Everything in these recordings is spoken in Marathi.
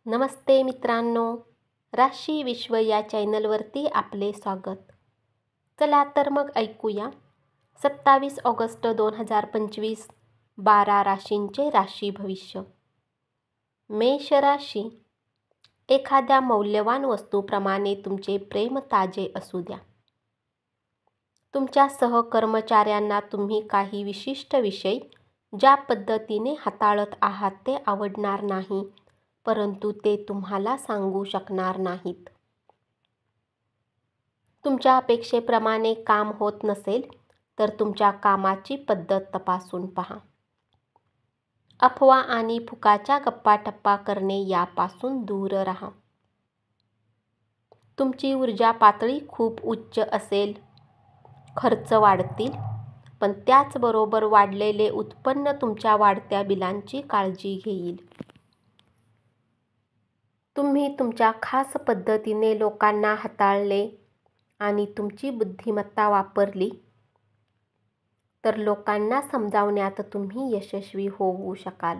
नमस्ते मित्रांनो, राशी विश्व या चॅनलवरती आपले स्वागत. चला तर मग ऐकूया 27 ऑगस्ट 2025 12 राशींचे राशी भविष्य. मेष राशी, एखाद्या मौल्यवान वस्तूप्रमाणे तुमचे प्रेम ताजे असू द्या. तुमच्या सहकर्मचाऱ्यांना तुम्ही काही विशिष्ट विषय ज्या पद्धतीने हाताळत आहात ते आवडणार नाही, परंतु ते तुम्हाला सांगू शकणार नाहीत. तुमच्या अपेक्षेप्रमाणे काम होत नसेल तर तुमच्या कामाची पद्धत तपासून पहा. अफवा आणि फुकाच्या गप्पाटप्पा करणे यापासून दूर राहा. तुमची ऊर्जा पातळी खूप उच्च असेल. खर्च वाढतील, पण त्याचबरोबर वाढलेले उत्पन्न तुमच्या वाढत्या बिलांची काळजी घेईल. तुम्ही तुमच्या खास पद्धतीने लोकांना हाताळले आणि तुमची बुद्धिमत्ता वापरली तर लोकांना समजावण्यात तुम्ही यशस्वी होऊ शकाल.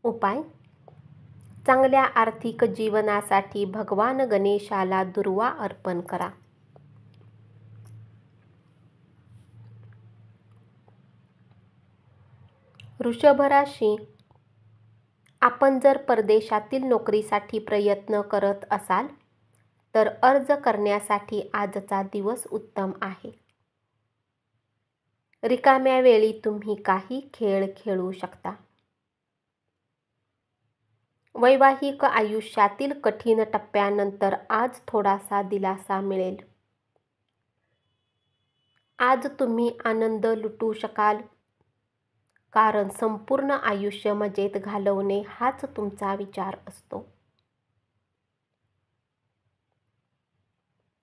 उपाय: चांगल्या आर्थिक जीवनासाठी भगवान गणेशाला दुर्वा अर्पण करा. वृषभ राशी, आपण जर परदेशातील नोकरीसाठी प्रयत्न करत असाल तर अर्ज करण्यासाठी आजचा दिवस उत्तम आहे. रिकाम्या वेळी तुम्ही काही खेळ खेळू शकता. वैवाहिक आयुष्यातील कठीण टप्प्यानंतर आज थोडासा दिलासा मिळेल. आज तुम्ही आनंद लुटू शकाल, कारण संपूर्ण आयुष्य मजेत घालवणे हाच तुमचा विचार असतो.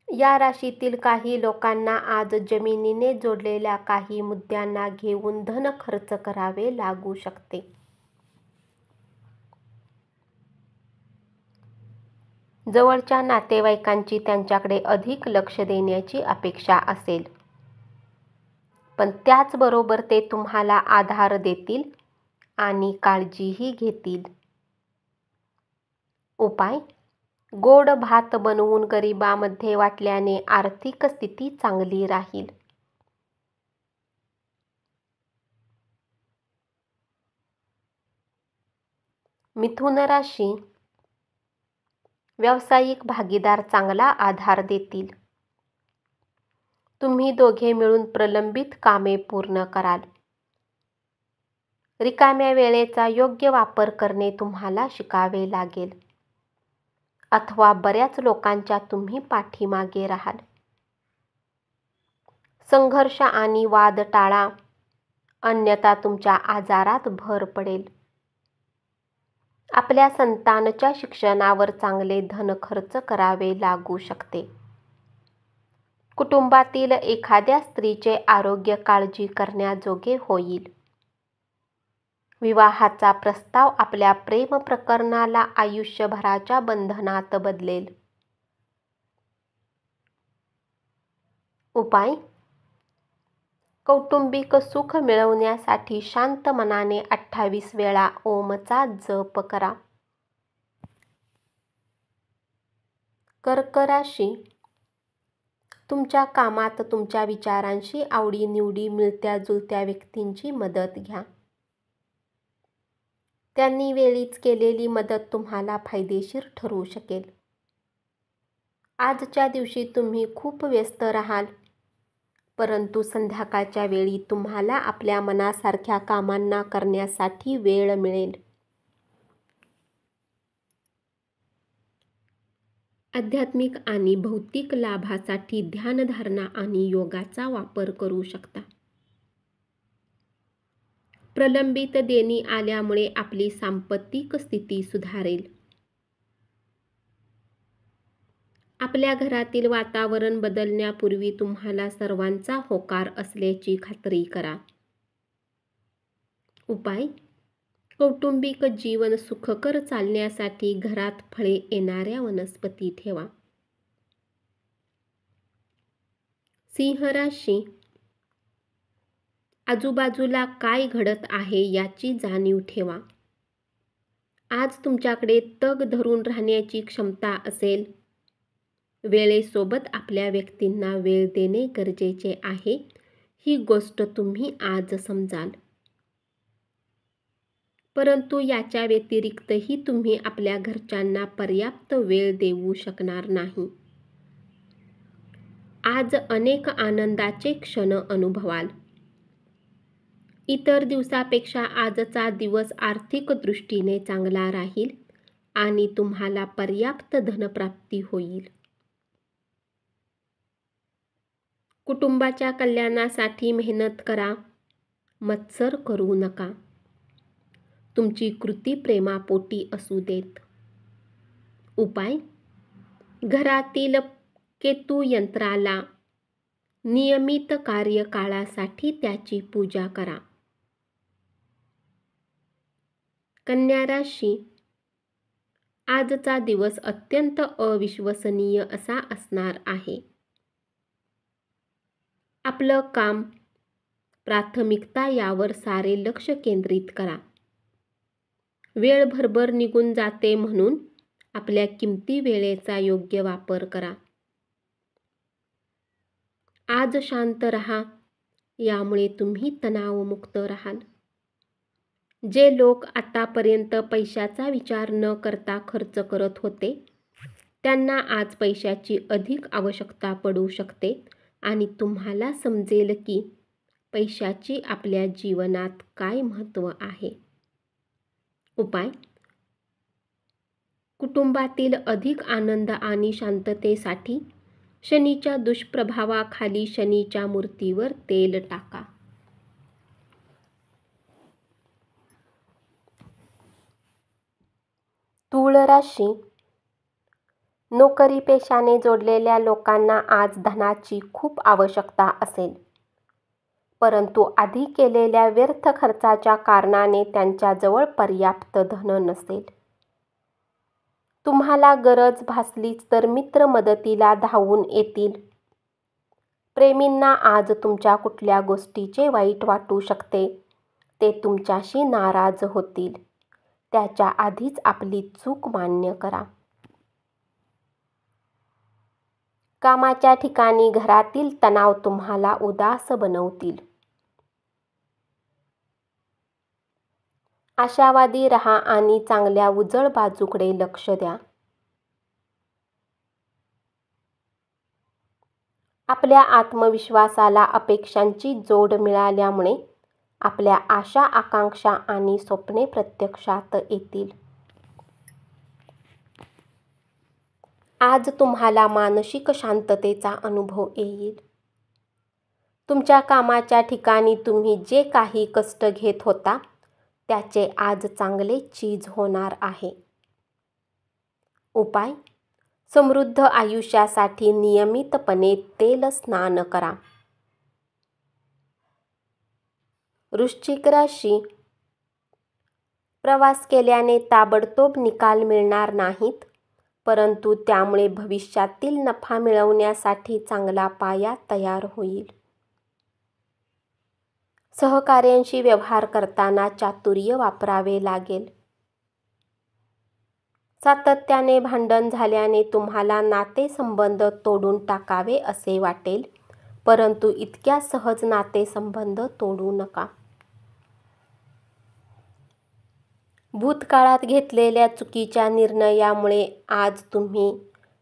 या राशीतील काही लोकांना आज जमिनीने जोडलेल्या काही मुद्द्यांना घेऊन धन खर्च करावे लागू शकते. जवळच्या नातेवाईकांची त्यांच्याकडे अधिक लक्ष देण्याची अपेक्षा असेल, पण त्याचबरोबर ते तुम्हाला आधार देतील आणि काळजीही घेतील. उपाय: गोड भात बनवून गरिबांमध्ये वाटल्याने आर्थिक स्थिती चांगली राहील. मिथुन राशी, व्यावसायिक भागीदार चांगला आधार देतील. तुम्ही दोघे मिळून प्रलंबित कामे पूर्ण कराल. रिकाम्या वेळेचा योग्य वापर करणे तुम्हाला शिकावे लागेल, अथवा बऱ्याच लोकांच्या तुम्ही पाठीमागे राहाल. संघर्ष आणि वाद टाळा, अन्यथा तुमच्या आजारात भर पडेल. आपल्या संतानाच्या शिक्षणावर चांगले धन खर्च करावे लागू शकते. कुटुंबातील एखाद्या स्त्रीचे आरोग्य काळजी करण्याजोगे होईल. विवाहाचा प्रस्ताव आपल्या प्रेम प्रकरणाला आयुष्यभराच्या बंधनात बदलेल. उपाय: कौटुंबिक सुख मिळवण्यासाठी शांत मनाने 28 वेळा ओमचा जप करा. कर्क राशी, तुमच्या कामात तुमच्या विचारांशी आवडीनिवडी मिळत्या जुळत्या व्यक्तींची मदत घ्या. त्यांनी वेळीच केलेली मदत तुम्हाला फायदेशीर ठरू शकेल. आजच्या दिवशी तुम्ही खूप व्यस्त राहाल, परंतु संध्याकाळच्या वेळी तुम्हाला आपल्या मनासारख्या कामांना करण्यासाठी वेळ मिळेल. आध्यात्मिक आणि भौतिक लाभासाठी ध्यानधारणा आणि योगाचा वापर करू शकता. प्रलंबित देणी आल्यामुळे आपली सांपत्तिक स्थिती सुधारेल. आपल्या घरातील वातावरण बदलण्यापूर्वी तुम्हाला सर्वांचा होकार असल्याची खात्री करा. उपाय: कौटुंबिक जीवन सुखकर चालण्यासाठी घरात फळे येणाऱ्या वनस्पती ठेवा. सिंह राशी, आजूबाजूला काय घडत आहे याची जाणीव ठेवा. आज तुमच्याकडे तग धरून राहण्याची क्षमता असेल. वेळेसोबत आपल्या व्यक्तींना वेळ देणे गरजेचे आहे, ही गोष्ट तुम्ही आज समजाल. परंतु याच्या व्यतिरिक्तही तुम्ही आपल्या घरच्यांना पर्याप्त वेळ देऊ शकणार नाही. आज अनेक आनंदाचे क्षण अनुभवाल. इतर दिवसापेक्षा आजचा दिवस आर्थिक दृष्टीने चांगला राहील आणि तुम्हाला पर्याप्त धनप्राप्ती होईल. कुटुंबाच्या कल्याणासाठी मेहनत करा, मत्सर करू नका. तुमची कृती प्रेमापोटी असू देत. उपाय: घरातील केतू यंत्राला नियमित कार्यकाळासाठी त्याची पूजा करा. कन्या राशी, आजचा दिवस अत्यंत अविश्वसनीय असा असणार आहे. आपलं काम, प्राथमिकता यावर सारे लक्ष केंद्रित करा. वेळ भरभर निघून जाते म्हणून आपल्या किमती वेळेचा योग्य वापर करा. आज शांत रहा, यामुळे तुम्ही तणावमुक्त राहाल. जे लोक आतापर्यंत पैशाचा विचार न करता खर्च करत होते, त्यांना आज पैशाची अधिक आवश्यकता पडू शकते आणि तुम्हाला समजेल की पैशाची आपल्या जीवनात काय महत्त्व आहे. उपाय: कुटुंबातील अधिक आनंद आणि शांततेसाठी शनीच्या दुष्प्रभावाखाली शनीच्या मूर्तीवर तेल टाका. तुळ राशी, नोकरी पेशाने जोडलेल्या लोकांना आज धनाची खूप आवश्यकता असेल. परंतु आधी केलेल्या व्यर्थ खर्चाच्या कारणाने त्यांच्याजवळ पर्याप्त धन नसेल. तुम्हाला गरज भासलीच तर मित्र मदतीला धावून येतील. प्रेमींना आज तुमच्या कुठल्या गोष्टीचे वाईट वाटू शकते. ते तुमच्याशी नाराज होतील. त्याच्या आधीच आपली चूक मान्य करा. कामाच्या ठिकाणी घरातील तणाव तुम्हाला उदास बनवतील. आशावादी रहा आणि चांगल्या उजळ बाजूकडे लक्ष द्या. आपल्या आत्मविश्वासाला अपेक्षांची जोड मिळाल्यामुळे आपल्या आशा, आकांक्षा आणि स्वप्ने प्रत्यक्षात येतील. आज तुम्हाला मानसिक शांततेचा अनुभव येईल. तुमच्या कामाच्या ठिकाणी तुम्ही जे काही कष्ट घेत होता, त्याचे आज चांगले चीज होणार आहे. उपाय: समृद्ध आयुष्यासाठी नियमितपणे तेल स्नान करा. वृश्चिक राशी, प्रवास केल्याने ताबडतोब निकाल मिळणार नाहीत, परंतु त्यामुळे भविष्यातील नफा मिळवण्यासाठी चांगला पाया तयार होईल. सहकाऱ्यांशी व्यवहार करताना चातुर्य वापरावे लागेल. सातत्याने भांडण झाल्याने तुम्हाला नातेसंबंध तोडून टाकावे असे वाटेल, परंतु इतक्या सहज नातेसंबंध तोडू नका. भूतकाळात घेतलेल्या चुकीच्या निर्णयामुळे आज तुम्ही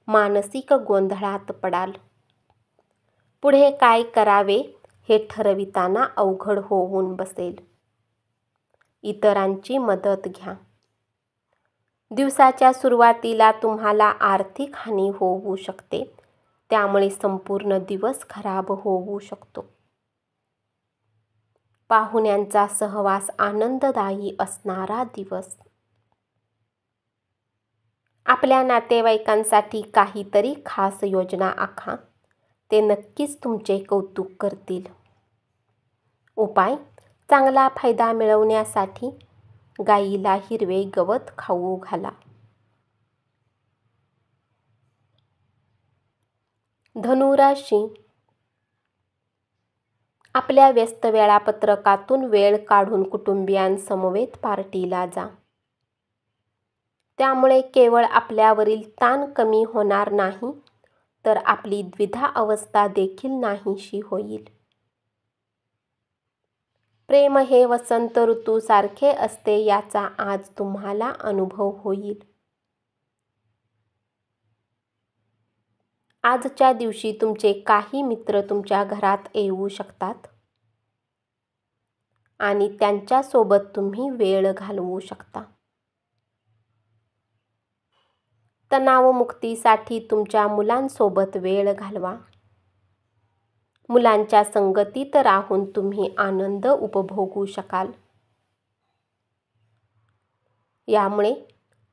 मानसिक गोंधळात पडाल. पुढे काय करावे हे ठरविताना अवघड होऊन बसेल. इतरांची मदत घ्या. दिवसाच्या सुरुवातीला तुम्हाला आर्थिक हानी होऊ शकते, त्यामुळे संपूर्ण दिवस खराब होऊ शकतो. पाहुण्यांचा सहवास आनंददायी असणारा दिवस. आपल्या नातेवाईकांसाठी काहीतरी खास योजना आखा. ते नक्कीच तुमचे कौतुक करतील. उपाय: चांगला फायदा मिळवण्यासाठी गायीला हिरवे गवत खाऊ घाला. धनु राशी, आपल्या व्यस्त वेळापत्रकातून वेळ काढून कुटुंबियांसमवेत पार्टीला जा. त्यामुळे केवळ आपल्यावरील ताण कमी होणार नाही, तर आपली द्विधा अवस्था देखील नाहीशी होईल. प्रेम हे वसंत ऋतूसारखे असते याचा आज तुम्हाला अनुभव होईल. आजच्या दिवशी तुमचे काही मित्र तुमच्या घरात येऊ शकतात आणि त्यांच्यासोबत तुम्ही वेळ घालवू शकता. तणावमुक्तीसाठी तुमच्या मुलांसोबत वेळ घालवा. मुलांच्या संगतीत राहून तुम्ही आनंद उपभोगू शकाल. यामुळे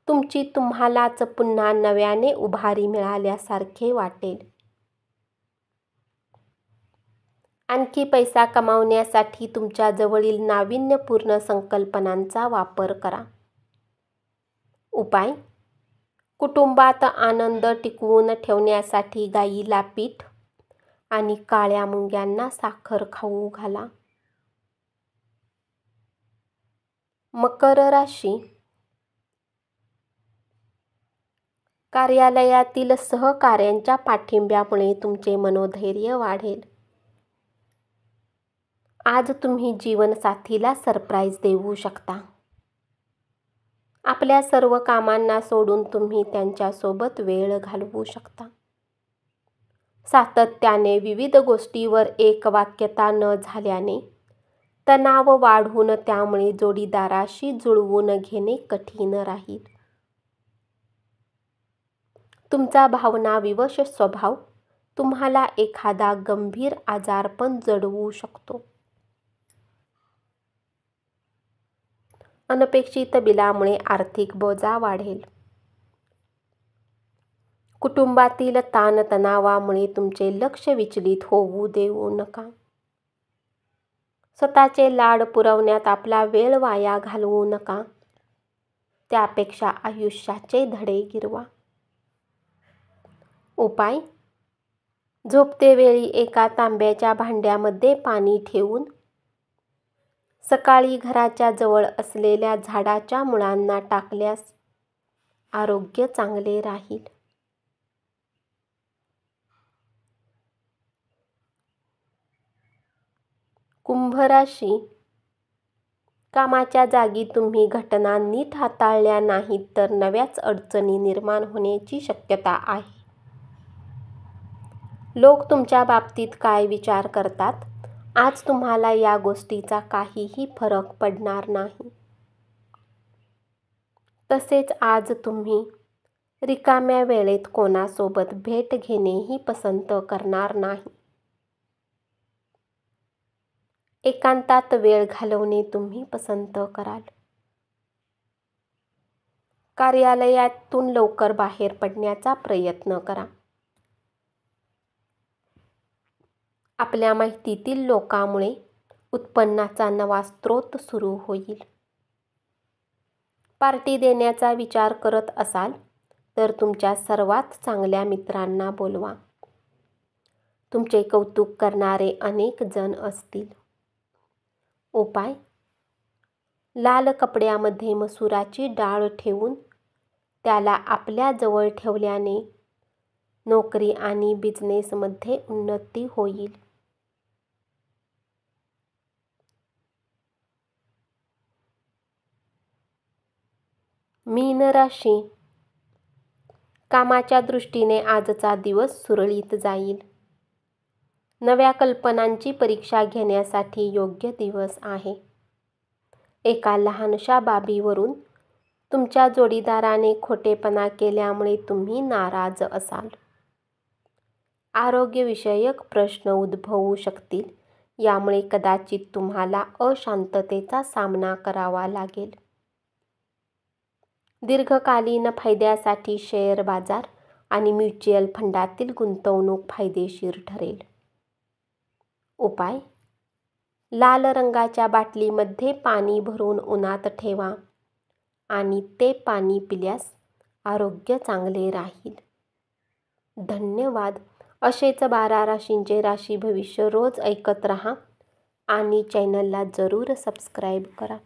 तुमची तुम्हालाच पुन्हा नव्याने उभारी मिळाल्यासारखे वाटेल. आणखी पैसा कमावण्यासाठी तुमच्या जवळील नाविन्यपूर्ण संकल्पनांचा वापर करा. उपाय: कुटुंबात आनंद टिकवून ठेवण्यासाठी गाईला पीठ आणि काळ्या मुंग्यांना साखर खाऊ घाला. मकर राशी. कार्यालयातील सहकाऱ्यांच्या पाठिंब्यामुळे तुमचे मनोधैर्य वाढेल. आज तुम्ही जीवनसाथीला सरप्राईज देऊ शकता. आपल्या सर्व कामांना सोडून तुम्ही त्यांच्यासोबत वेळ घालवू शकता. सातत्याने विविध गोष्टीवर एकवाक्यता न झाल्याने तणाव वाढून त्यामुळे जोडीदाराशी जुळवून घेणे कठीण राहील. तुमचा भावनाविवश स्वभाव तुम्हाला एखादा गंभीर आजारपण जडवू शकतो. अनपेक्षित बिलामुळे आर्थिक बोजा वाढेल. कुटुंबातील ताणतणावामुळे तुमचे लक्ष विचलित होऊ देऊ नका. स्वतःचे लाड पुरवण्यात आपला वेळ वाया घालवू नका. त्यापेक्षा आयुष्याचे धडे गिरवा. उपाय: झोपतेवेळी एका तांब्याच्या भांड्यामध्ये पाणी ठेवून सकाळी घराच्या जवळ असलेल्या झाडाच्या मुळांना टाकल्यास आरोग्य चांगले राहील. कुंभ राशी. कामाच्या जागी तुम्ही घटना नीट हाताळल्या नाहीत तर नव्याच अडचणी निर्माण होण्याची शक्यता आहे. लोक तुमच्या बाबतीत काय विचार करतात, आज तुम्हाला या गोष्टीचा काहीही फरक पडणार नाही. तसेच आज तुम्ही रिकाम्या वेळेत कोणासोबत भेट घेणेही पसंत करणार नाही. एकांतात वेळ घालवणे तुम्ही पसंत कराल. कार्यालयातून लवकर बाहेर पडण्याचा प्रयत्न करा. आपल्या माहितीतील लोकांमुळे उत्पन्नाचा नवा स्रोत सुरू होईल. पार्टी देण्याचा विचार करत असाल तर तुमच्या सर्वात चांगल्या मित्रांना बोलवा. तुमचे कौतुक करणारे अनेक जण असतील. उपाय: लाल कपड्यामध्ये मसुराची डाळ ठेवून त्याला आपल्या जवळ ठेवल्याने नोकरी आणि बिझनेसमध्ये उन्नती होईल. मीन राशी. कामाच्या दृष्टीने आजचा दिवस सुरळीत जाईल. नव्या कल्पनांची परीक्षा घेण्यासाठी योग्य दिवस आहे. एका लहानशा बाबीवरून तुमच्या जोडीदाराने खोटेपणा केल्यामुळे तुम्ही नाराज असाल. आरोग्यविषयक प्रश्न उद्भवू शकतील, यामुळे कदाचित तुम्हाला अशांततेचा सामना करावा लागेल. दीर्घकालीन फायद्यासाठी शेअर बाजार आणि म्युच्युअल फंडातील गुंतवणूक फायदेशीर ठरेल. उपाय: लाल रंगाच्या बाटलीमध्ये पाणी भरून उन्हात ठेवा आणि ते पाणी पिल्यास आरोग्य चांगले राहील. धन्यवाद. असेच 12 राशींचे राशी भविष्य रोज ऐकत रहा आणि चॅनलला जरूर सबस्क्राईब करा.